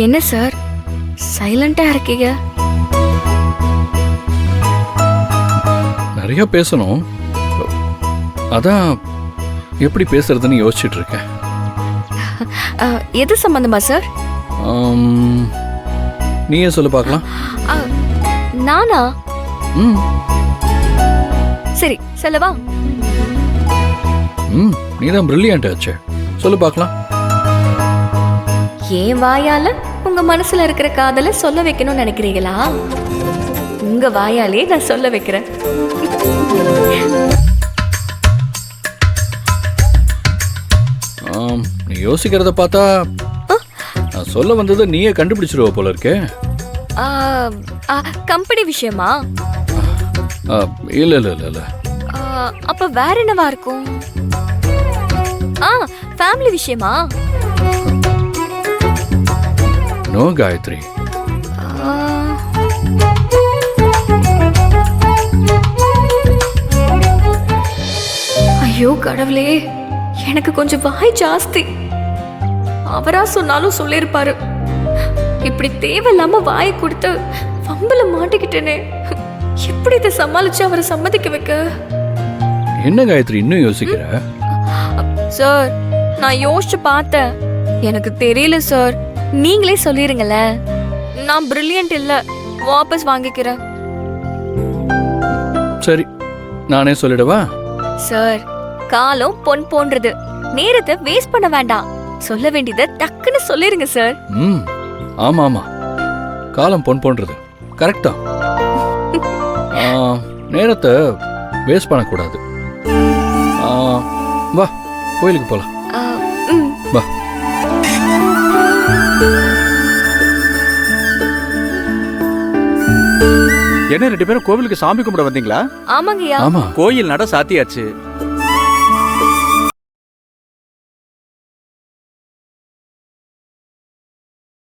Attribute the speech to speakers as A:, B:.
A: என்ன சார் சைலண்டா இருக்கீங்க?
B: நிறைய பேசணும், அதான் எப்படி பேசுறதுன்னு யோசிச்சுட்டு இருக்கேன்.
A: எது சம்பந்தமா சார்?
B: நீயே சொல்லு பார்க்கலாம்.
A: நானா?
B: ம்
A: சரி சொல்லவா?
B: நீதான் பிரில்லியன்ட் ஆச்சு, சொல்லு பார்க்கலாம்.
A: ஏன் வாயால உங்க மனசுல இருக்கிற காதலை சொல்ல வைக்கணும்னு நினைக்கிறீங்களா? உங்க வாயாலே நான் சொல்ல வைக்கிறேன்.
B: நீ யோசிக்கிறத பார்த்தா நான் சொல்ல வந்தது நீயே கண்டுபிடிச்சிருவ போல இருக்கே.
A: கம்பெனி விஷயமா?
B: இல்ல இல்ல இல்ல இல்ல.
A: அப்ப வேற என்னவா இருக்கும்? ஃபேமிலி விஷயமா?
B: நோ காயத்ரி.
A: ஐயோ கடவுளே, எனக்கு கொஞ்சம் வாய் ஜாஸ்தி. அவரா சொன்னாலும் சொல்லிருப்பாரு. இப்படி தேவையில்லாம வாயை கொடுத்து வம்பல மாட்டிக்கிட்டேனே. எப்படி இதை சமாளிச்சு அவரை சம்மதிக்க வைக்க?
B: என்ன காயத்ரி இன்னும் யோசிக்கிற?
A: சார் நான் யோசிச்சு பார்த்தேன், எனக்கு தெரியல சார். நீங்களே சொல்லிருங்களேன். நான் பிரில்லியன்ட் இல்ல, வாபஸ் வாங்கிக்கிறேன்.
B: சரி நானே சொல்லிடவா?
A: சார் காலம் பொன் போன்றது, நேரத்தை வேஸ்ட் பண்ண வேண்டாம். சொல்ல வேண்டியதை டக்குன்னு சொல்லிருங்க சார்.
B: ஆமா ஆமா, காலம் பொன் போன்றது கரெக்டா. நேரத்தை வேஸ்ட் பண்ணக்கூடாது. வா கோயிலுக்கு போலாம். வா.
C: என்ன ரெண்டு பேரும் கோவிலுக்கு சாமி கும்பிட வந்தீங்களா?
A: ஆமாங்கய்யா.
B: ஆமா,
C: கோயில் நட சாத்தியாச்சு.